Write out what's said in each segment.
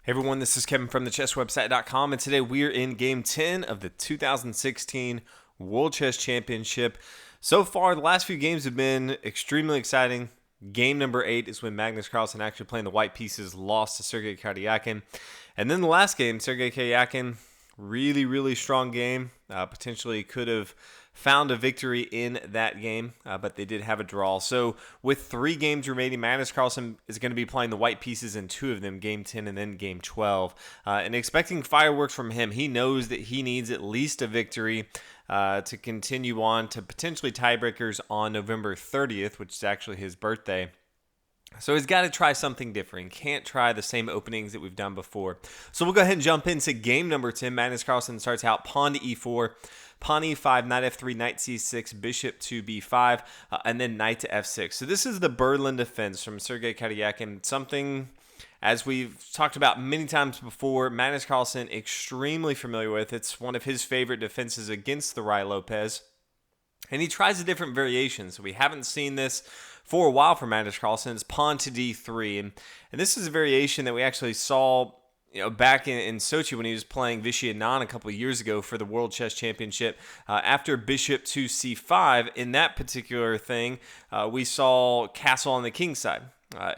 Hey everyone, this is Kevin from thechesswebsite.com, and today we're in Game 10 of the 2016 World Chess Championship. So far, the last few games have been extremely exciting. Game number 8 is when Magnus Carlsen, actually playing the white pieces, lost to Sergei Karjakin. And then the last game, Sergei Karjakin, really strong game. Potentially could have found a victory in that game, but they did have a draw. So with 3 games remaining, Magnus Carlsen is going to be playing the white pieces in 2 of them, Game 10 and then Game 12. And expecting fireworks from him. He knows that he needs at least a victory to continue on to potentially tiebreakers on November 30th, which is actually his birthday. So he's got to try something different. Can't try the same openings that we've done before. So we'll go ahead and jump into game number 10. Magnus Carlsen starts out pawn to e4, pawn e5, knight f3, knight c6, bishop to b5, and then knight to f6. So this is the Berlin defense from Sergei Karjakin, something, as we've talked about many times before, Magnus Carlsen extremely familiar with. It's one of his favorite defenses against the Ruy Lopez. And he tries a different variation. So we haven't seen this for a while from Magnus Carlsen. It's pawn to d3. And this is a variation that we actually saw back in Sochi when he was playing Vichy Anand a couple of years ago for the World Chess Championship. After bishop to c5, in that particular thing, we saw castle on the king's side.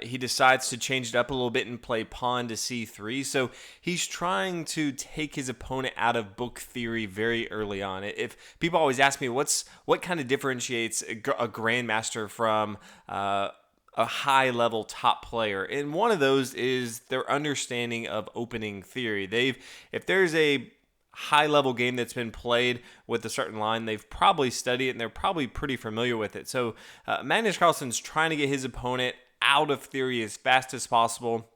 He decides to change it up a little bit and play pawn to c3. So he's trying to take his opponent out of book theory very early on. If people always ask me what kind of differentiates a grandmaster from a high-level top player, and one of those is their understanding of opening theory. If there's a high-level game that's been played with a certain line, they've probably studied it and they're probably pretty familiar with it. So Magnus Carlsen's trying to get his opponent out of theory as fast as possible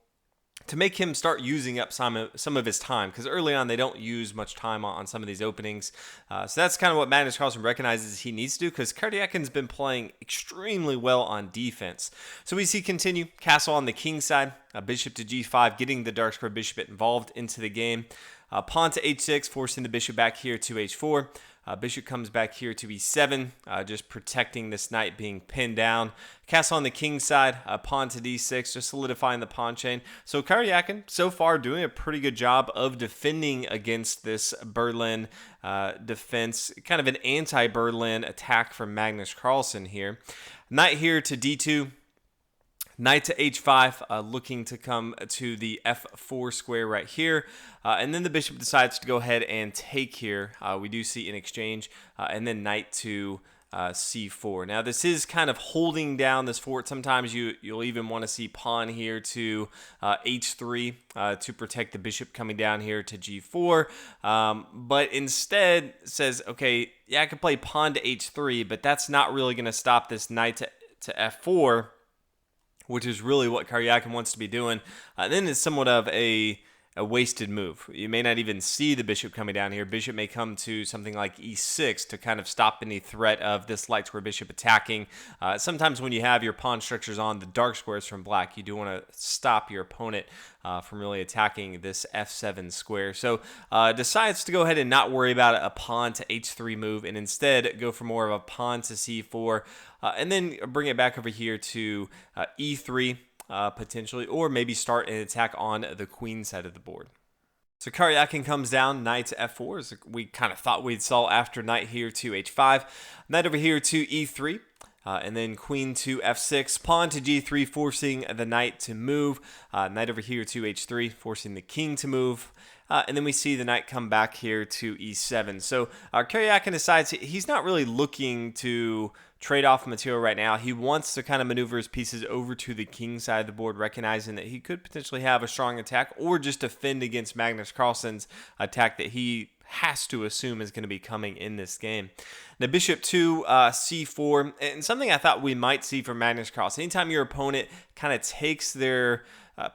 to make him start using up some of his time, because early on they don't use much time on some of these openings. So that's kind of what Magnus Carlsen recognizes he needs to do, because Karjakin's been playing extremely well on defense. So we see continue, castle on the king side, bishop to g5, getting the dark square bishop involved into the game. Pawn to h6, forcing the bishop back here to h4. Bishop comes back here to e7, just protecting this knight being pinned down. Castle on the king's side, pawn to d6, just solidifying the pawn chain. So Karjakin, so far, doing a pretty good job of defending against this Berlin defense. Kind of an anti-Berlin attack from Magnus Carlsen here. Knight here to d2. Knight to h5, looking to come to the f4 square right here. And then the bishop decides to go ahead and take here. We do see an exchange. And then knight to c4. Now, this is kind of holding down this fort. Sometimes you'll even want to see pawn here to h3 to protect the bishop coming down here to g4. But instead says, okay, yeah, I could play pawn to h3, but that's not really going to stop this knight to f4, which is really what Karjakin wants to be doing. Then it's somewhat of a wasted move. You may not even see the bishop coming down here. Bishop may come to something like e6 to kind of stop any threat of this light square bishop attacking. Sometimes when you have your pawn structures on the dark squares from black, you do want to stop your opponent from really attacking this f7 square. So decides to go ahead and not worry about a pawn to h3 move, and instead go for more of a pawn to c4, and then bring it back over here to e3 potentially, or maybe start an attack on the queen side of the board. So Karjakin comes down, knight to f4, as we kind of thought we'd saw after knight here to h5, knight over here to e3. And then queen to f6, pawn to g3, forcing the knight to move. Knight over here to h3, forcing the king to move. And then we see the knight come back here to e7. So Karjakin decides he's not really looking to trade off material right now. He wants to kind of maneuver his pieces over to the king side of the board, recognizing that he could potentially have a strong attack or just defend against Magnus Carlsen's attack that he has to assume is going to be coming in this game. Now, bishop to c4, and something I thought we might see from Magnus Carlsen. Anytime your opponent kind of takes their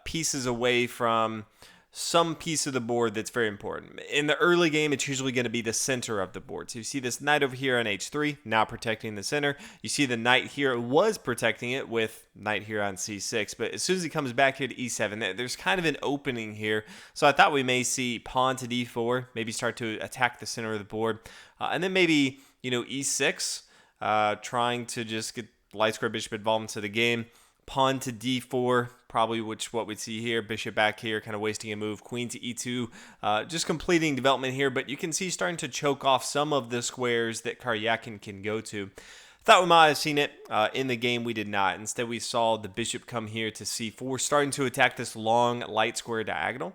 pieces away from some piece of the board that's very important. In the early game, it's usually going to be the center of the board. So you see this knight over here on h3, now protecting the center. You see the knight here was protecting it with knight here on c6. But as soon as he comes back here to e7, there's kind of an opening here. So I thought we may see pawn to d4, maybe start to attack the center of the board. And then maybe, e6, trying to just get light square bishop involved into the game. pawn to d4, probably what we'd see here. Bishop back here, kind of wasting a move. Queen to e2, just completing development here. But you can see starting to choke off some of the squares that Karjakin can go to. Thought we might have seen it in the game. We did not. Instead, we saw the bishop come here to c4, starting to attack this long light square diagonal.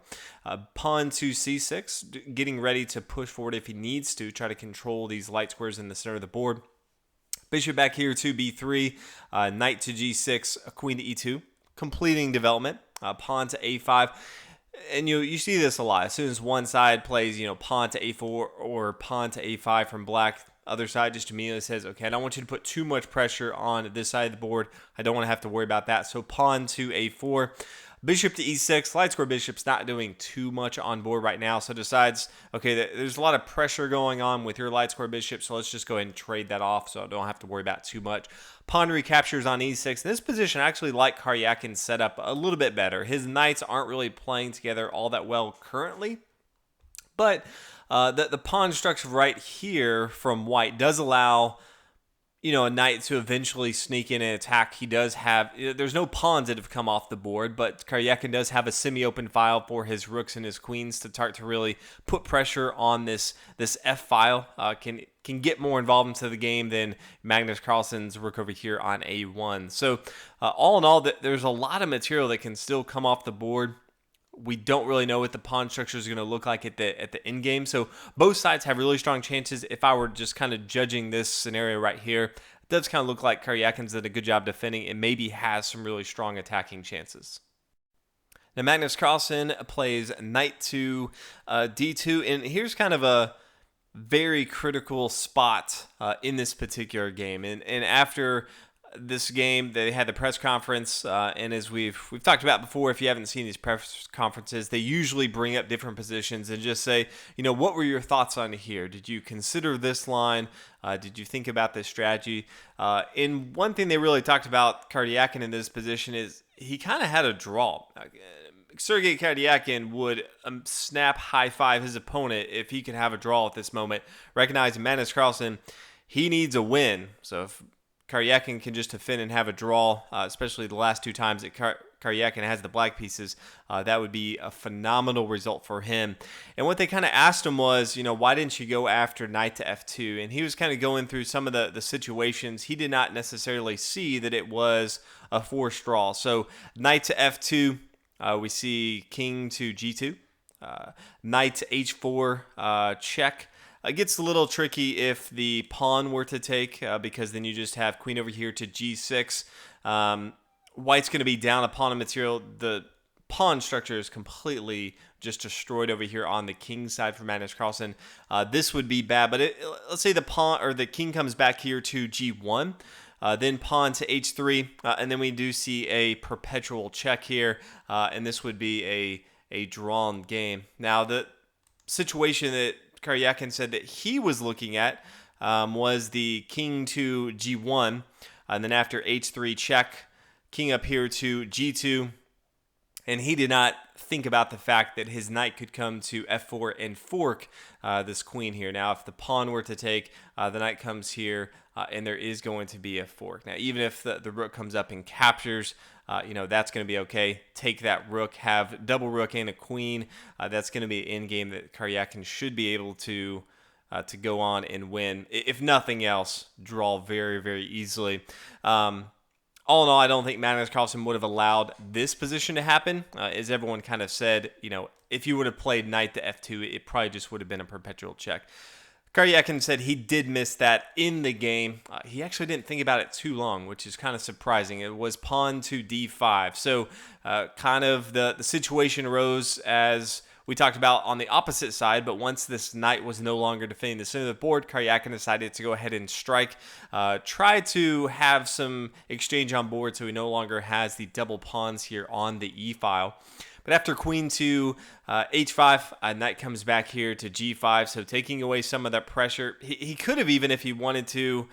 Pawn to c6, getting ready to push forward if he needs to, try to control these light squares in the center of the board. Bishop back here to b3, knight to g6, queen to e2, completing development. Pawn to a5. And you see this a lot. As soon as one side plays, pawn to a4 or pawn to a5 from black, other side just immediately says, okay, I don't want you to put too much pressure on this side of the board. I don't want to have to worry about that. So pawn to a4, bishop to e6. Light square bishop's not doing too much on board right now. So decides, okay, there's a lot of pressure going on with your light square bishop. So let's just go ahead and trade that off so I don't have to worry about too much. Pawn recaptures on e6. In this position, I actually like Karjakin's setup a little bit better. His knights aren't really playing together all that well currently. But the pawn structure right here from white does allow, a knight to eventually sneak in and attack. He does have, there's no pawns that have come off the board, but Karjakin does have a semi-open file for his rooks and his queens to start to really put pressure on this F file. Can get more involved into the game than Magnus Carlsen's rook over here on A1. So all in all, there's a lot of material that can still come off the board. We don't really know what the pawn structure is going to look like at the end game. So both sides have really strong chances. If I were just kind of judging this scenario right here, it does kind of look like Karjakin's did a good job defending and maybe has some really strong attacking chances. Now Magnus Carlsen plays knight to d2, and here's kind of a very critical spot in this particular game. And after this game, they had the press conference, and as we've talked about before, if you haven't seen these press conferences, they usually bring up different positions and just say, what were your thoughts on here? Did you consider this line? Did you think about this strategy? And one thing they really talked about Karjakin in this position is he kind of had a draw. Sergei Karjakin would snap high five his opponent if he could have a draw at this moment. Recognizing Magnus Carlsen, he needs a win. So if Karjakin can just defend and have a draw, especially the last two times that Karjakin has the black pieces, that would be a phenomenal result for him. And what they kind of asked him was, why didn't you go after knight to f2? And he was kind of going through some of the situations. He did not necessarily see that it was a forced draw. So knight to f2, we see king to g2, knight to h4, check. It gets a little tricky if the pawn were to take, because then you just have queen over here to g6. White's going to be down a pawn of material. The pawn structure is completely just destroyed over here on the king side for Magnus Carlsen. This would be bad, but let's say the pawn or the king comes back here to g1. Then pawn to h3, and then we do see a perpetual check here, and this would be a drawn game. Now, the situation that Karjakin said that he was looking at was the king to g1, and then after h3 check, king up here to g2, and he did not think about the fact that his knight could come to f4 and fork this queen here. Now, if the pawn were to take, the knight comes here, and there is going to be a fork. Now, even if the rook comes up and captures, that's going to be okay. Take that rook, have double rook and a queen. That's going to be an endgame that Karjakin should be able to go on and win. If nothing else, draw very, very easily. All in all, I don't think Magnus Carlsen would have allowed this position to happen. As everyone kind of said, if you would have played knight to f2, it probably just would have been a perpetual check. Karjakin said he did miss that in the game. He actually didn't think about it too long, which is kind of surprising. It was pawn to d5. So kind of the situation arose as we talked about on the opposite side, but once this knight was no longer defending the center of the board, Karjakin decided to go ahead and strike, try to have some exchange on board so he no longer has the double pawns here on the e file. But after queen to h5, knight comes back here to g5, so taking away some of that pressure. He could have, even if he wanted to,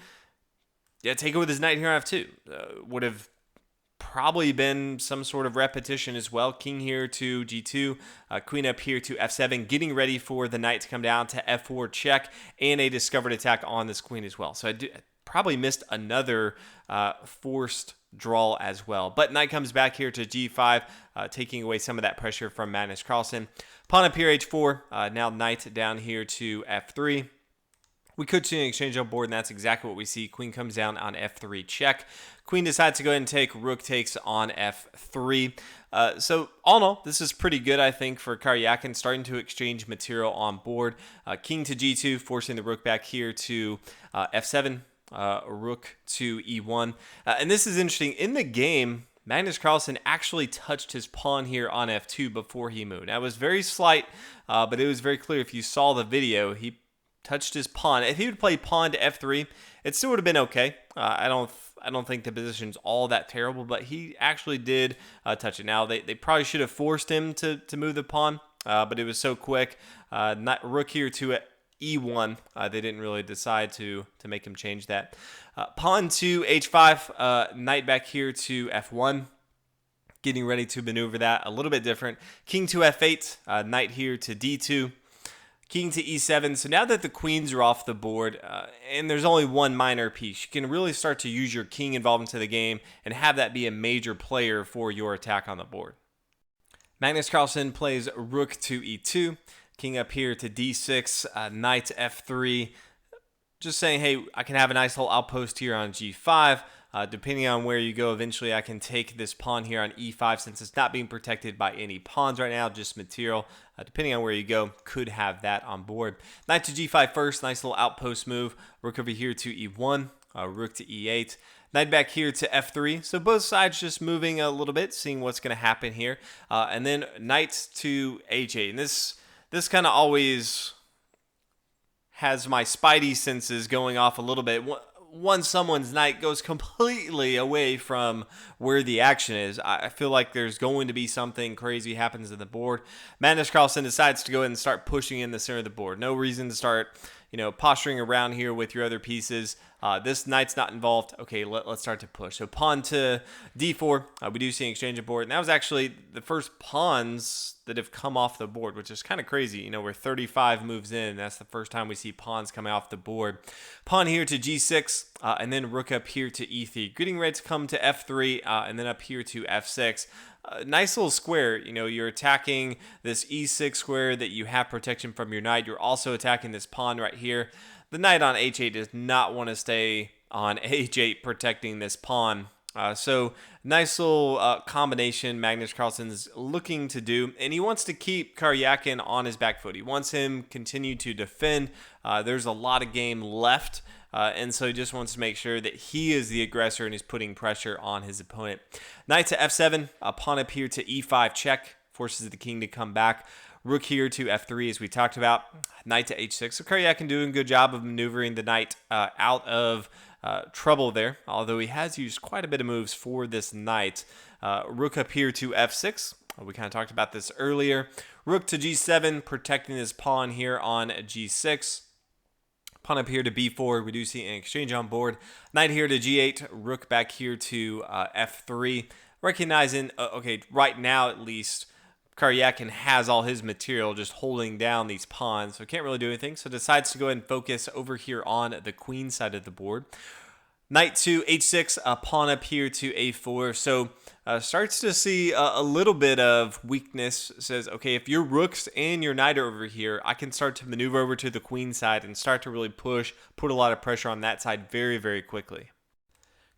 take it with his knight here on f2. Would have probably been some sort of repetition as well. King here to g2, queen up here to f7, getting ready for the knight to come down to f4 check, and a discovered attack on this queen as well. So probably missed another forced draw as well. But knight comes back here to g5, taking away some of that pressure from Magnus Carlsen. Pawn up here h4, now knight down here to f3. We could see an exchange on board, and that's exactly what we see. Queen comes down on f3 check. Queen decides to go ahead and take. Rook takes on f3. So all in all, this is pretty good, I think, for Karjakin, starting to exchange material on board. King to g2, forcing the rook back here to f7. Rook to e1. And this is interesting. In the game, Magnus Carlsen actually touched his pawn here on f2 before he moved. Now, it was very slight, but it was very clear. If you saw the video, he touched his pawn. If he would play pawn to f3, it still would have been okay. I don't think the position's all that terrible, but he actually did touch it. Now, they probably should have forced him to move the pawn, but it was so quick. Rook here to e1. They didn't really decide to make him change that. Pawn to h5. Knight back here to f1. Getting ready to maneuver that. A little bit different. King to f8. Knight here to d2. King to e7. So now that the queens are off the board, and there's only one minor piece, you can really start to use your king involved into the game and have that be a major player for your attack on the board. Magnus Carlsen plays rook to e2. King up here to d6. Knight f3. Just saying, hey, I can have a nice little outpost here on g5. Depending on where you go, eventually I can take this pawn here on e5 since it's not being protected by any pawns right now, just material. Depending on where you go, could have that on board. Knight to g5 first, nice little outpost move. Rook over here to e1, rook to e8. Knight back here to f3. So both sides just moving a little bit, seeing what's going to happen here. And then knight to h8. And this kind of always has my spidey senses going off a little bit. Once someone's knight goes completely away from where the action is, I feel like there's going to be something crazy happens to the board. Magnus Carlsen decides to go ahead and start pushing in the center of the board. No reason to start, posturing around here with your other pieces. This knight's not involved. Okay, let's start to push. So pawn to d4. We do see an exchange of board. And that was actually the first pawns that have come off the board, which is kind of crazy. We're 35 moves in. That's the first time we see pawns coming off the board. Pawn here to g6, and then rook up here to e3. Getting ready to come to f3, and then up here to f6. Nice little square. You're attacking this e6 square that you have protection from your knight. You're also attacking this pawn right here. The knight on h8 does not want to stay on h8 protecting this pawn. So nice little combination Magnus Carlsen's looking to do. And he wants to keep Karjakin on his back foot. He wants him continue to defend. There's a lot of game left. And so he just wants to make sure that he is the aggressor and is putting pressure on his opponent. Knight to f7. Pawn up here to e5 check. Forces the king to come back. Rook here to f3 as we talked about. Knight to h6. So Karjakin doing a good job of maneuvering the knight out of trouble there, although he has used quite a bit of moves for this knight. Rook up here to f6. We kind of talked about this earlier. Rook to g7, protecting his pawn here on g6. Pawn up here to b4. We do see an exchange on board. Knight here to g8. Rook back here to f3. Recognizing, okay, right now at least, Karjakin has all his material just holding down these pawns, so can't really do anything. So decides to go ahead and focus over here on the queen side of the board. Knight to h6, pawn up here to a4. So starts to see a little bit of weakness. Says, okay, if your rooks and your knight are over here, I can start to maneuver over to the queen side and start to really push, put a lot of pressure on that side very, very quickly.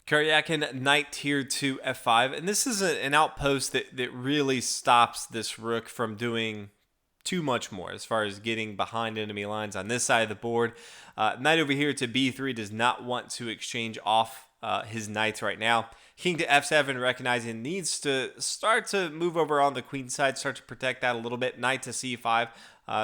Karjakin, knight here to f5, and this is an outpost that really stops this rook from doing too much more as far as getting behind enemy lines on this side of the board. Knight over here to b3 does not want to exchange off his knights right now. King to f7, recognizing needs to start to move over on the queen side, start to protect that a little bit. Knight to c5.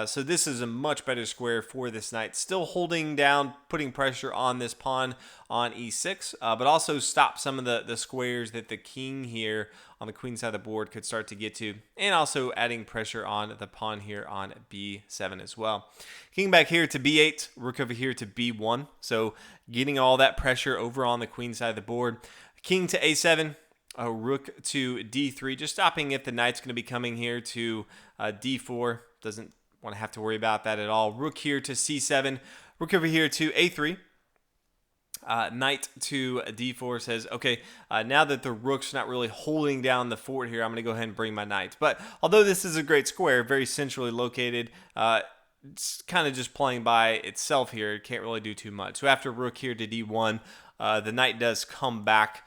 So this is a much better square for this knight. Still holding down, putting pressure on this pawn on e6, but also stop some of the squares that the king here on the queen side of the board could start to get to, and also adding pressure on the pawn here on b7 as well. King back here to b8, rook over here to b1. So getting all that pressure over on the queen side of the board. King to a7. Rook to d3, just stopping if the knight's going to be coming here to d4. Doesn't want to have to worry about that at all. Rook here to c7. Rook over here to a3. Knight to d4 says, okay, now that the rook's not really holding down the fort here, I'm going to go ahead and bring my knight. But although this is a great square, very centrally located, it's kind of just playing by itself here. It can't really do too much. So after rook here to d1, the knight does come back.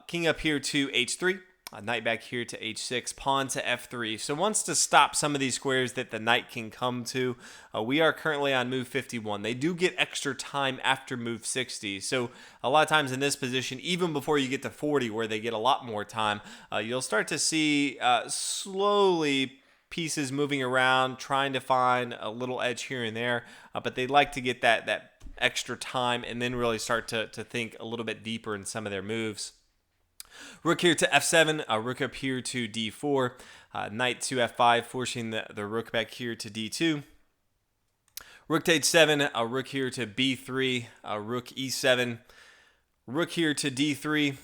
King up here to h3. Knight back here to h6, pawn to f3. So wants to stop some of these squares that the knight can come to. We are currently on move 51. They do get extra time after move 60. So a lot of times in this position, even before you get to 40, where they get a lot more time, you'll start to see slowly pieces moving around, trying to find a little edge here and there. But they like to get that extra time and then really start to think a little bit deeper in some of their moves. Rook here to f7, rook up here to d4, knight to f5, forcing the rook back here to d2. Rook to h7, rook here to b3, rook e7, rook here to d3,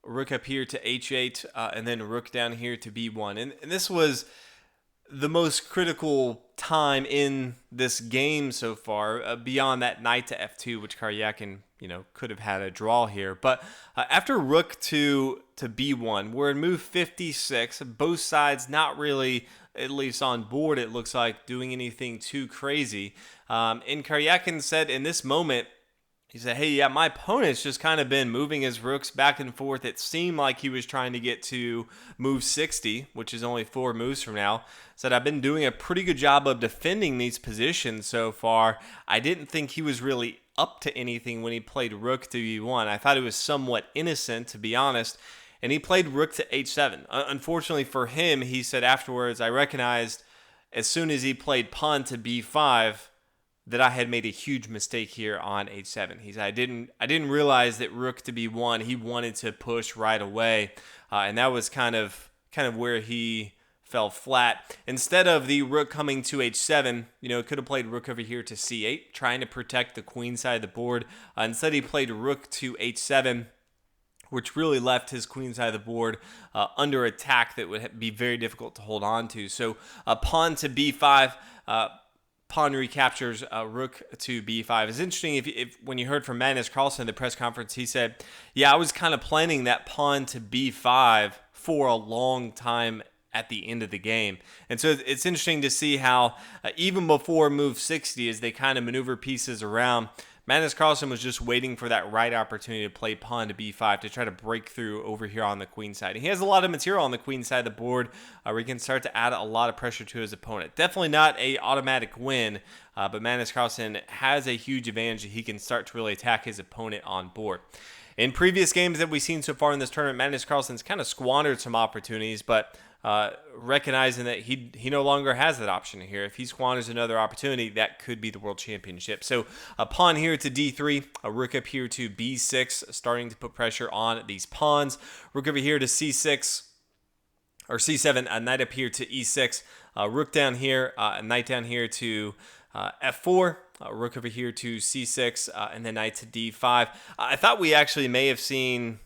rook up here to h8, and then rook down here to b1. And this was the most critical time in this game so far, beyond that knight to f2, which Karjakin, could have had a draw here. But after rook to b1, we're in move 56. Both sides not really, at least on board, it looks like, doing anything too crazy. And Karjakin said in this moment, he said, hey, yeah, my opponent's just kind of been moving his rooks back and forth. It seemed like he was trying to get to move 60, which is only 4 moves from now. Said, I've been doing a pretty good job of defending these positions so far. I didn't think he was really up to anything when he played rook to e1. I thought it was somewhat innocent, to be honest. And he played rook to h7. Unfortunately for him, he said afterwards, I recognized as soon as he played pawn to b5, that I had made a huge mistake here on h7. He said, I didn't realize that rook to b1, he wanted to push right away. And that was kind of where he fell flat. Instead of the rook coming to h7, could have played rook over here to c8, trying to protect the queen side of the board. Instead, he played rook to h7, which really left his queen side of the board under attack that would be very difficult to hold on to. So pawn to b5, pawn recaptures rook to b5. It's interesting if when you heard from Magnus Carlsen at the press conference, he said, yeah, I was kind of planning that pawn to b5 for a long time at the end of the game. And so it's interesting to see how even before move 60, as they kind of maneuver pieces around, Magnus Carlsen was just waiting for that right opportunity to play pawn to b5 to try to break through over here on the queen side. And he has a lot of material on the queen side of the board where he can start to add a lot of pressure to his opponent. Definitely not a automatic win, but Magnus Carlsen has a huge advantage that he can start to really attack his opponent on board. In previous games that we've seen so far in this tournament, Magnus Carlsen's kind of squandered some opportunities, but recognizing that he no longer has that option here. If he squanders another opportunity, that could be the World Championship. So a pawn here to d3, a rook up here to b6, starting to put pressure on these pawns. Rook over here to c6, or c7, a knight up here to e6, rook down here, a knight down here to f4, rook over here to c6, and then knight to d5. I thought we actually may have seen,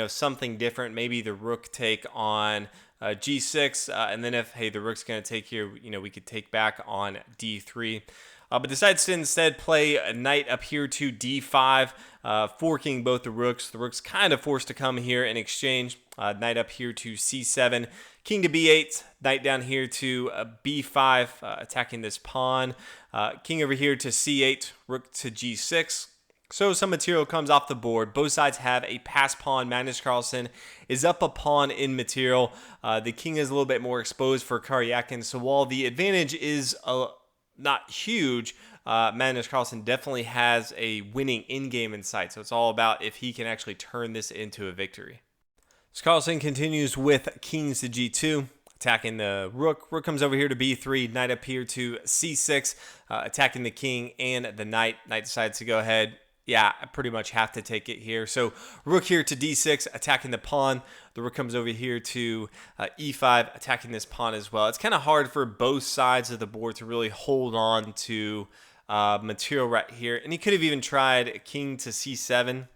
something different. Maybe the rook take on g6, and then if, hey, the rook's going to take here, we could take back on d3. But decides to instead play a knight up here to d5, forking both the rooks. The rook's kind of forced to come here in exchange. Knight up here to c7, king to b8, knight down here to b5, attacking this pawn. King over here to c8, rook to g6. So some material comes off the board. Both sides have a pass pawn. Magnus Carlsen is up a pawn in material. The king is a little bit more exposed for Karjakin. So while the advantage is not huge, Magnus Carlsen definitely has a winning endgame in sight. So it's all about if he can actually turn this into a victory. So Carlsen continues with kings to g2. Attacking the rook. Rook comes over here to b3. Knight up here to c6. Attacking the king and the knight. Knight decides to go ahead. Yeah, I pretty much have to take it here. So rook here to d6, attacking the pawn. The rook comes over here to e5, attacking this pawn as well. It's kind of hard for both sides of the board to really hold on to material right here. And he could have even tried king to c7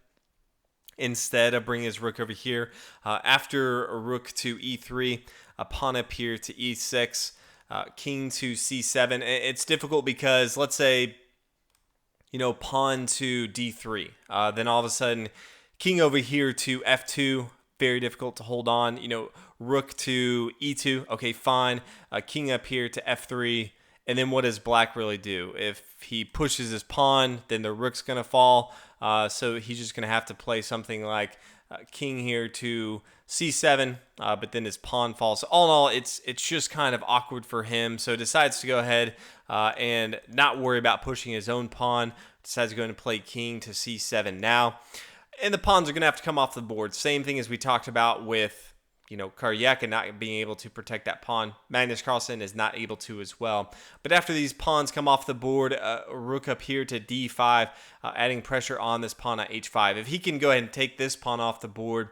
instead of bringing his rook over here. After a rook to e3, a pawn up here to e6, king to c7. It's difficult because, let's say, pawn to d3. Then all of a sudden, king over here to f2, very difficult to hold on. Rook to e2, okay, fine. King up here to f3. And then what does black really do? If he pushes his pawn, then the rook's going to fall. So he's just going to have to play something like king here to c7, but then his pawn falls. So all in all, it's just kind of awkward for him. So decides to go ahead and not worry about pushing his own pawn. Decides to go and play king to c7 now. And the pawns are going to have to come off the board. Same thing as we talked about with Karjakin not being able to protect that pawn. Magnus Carlsen is not able to as well. But after these pawns come off the board, rook up here to d5, adding pressure on this pawn at h5. If he can go ahead and take this pawn off the board,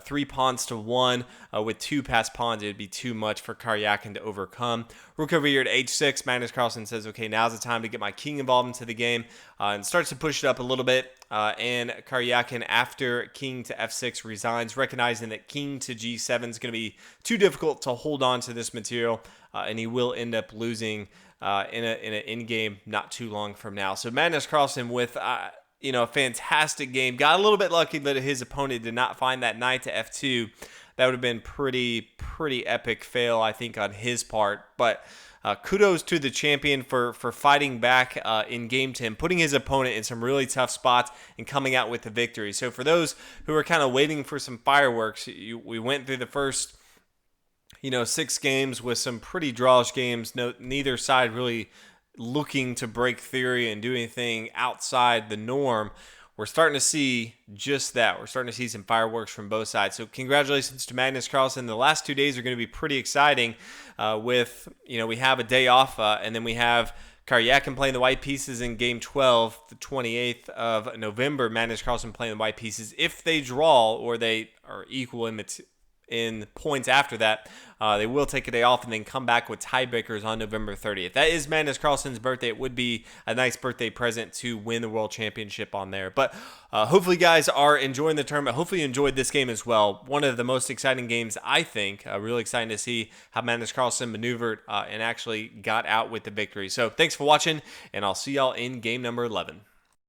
3 pawns to 1 with 2 passed pawns, it would be too much for Karjakin to overcome. Rook over here at h6. Magnus Carlsen says, okay, now's the time to get my king involved into the game, and starts to push it up a little bit. And Karjakin, after king to f6, resigns, recognizing that king to g7 is going to be too difficult to hold on to this material, and he will end up losing in an endgame not too long from now. So Magnus Carlsen with a fantastic game. Got a little bit lucky that his opponent did not find that knight to f2. That would have been pretty epic fail, I think, on his part. But kudos to the champion for fighting back in Game 10, putting his opponent in some really tough spots and coming out with the victory. So for those who are kind of waiting for some fireworks, we went through the first 6 games with some pretty drawish games. Neither side really looking to break theory and do anything outside the norm. We're starting to see just that. We're starting to see some fireworks from both sides. So congratulations to Magnus Carlsen. The last 2 days are going to be pretty exciting with, we have a day off and then we have Karjakin playing the white pieces in game 12, the 28th of November. Magnus Carlsen playing the white pieces. If they draw or they are equal in points after that, they will take a day off and then come back with tiebreakers on November 30th. That is Magnus Carlsen's birthday. It would be a nice birthday present to win the World Championship on there. But hopefully you guys are enjoying the tournament. Hopefully you enjoyed this game as well. One of the most exciting games, I think. Really exciting to see how Magnus Carlsen maneuvered and actually got out with the victory. So thanks for watching, and I'll see y'all in game number 11.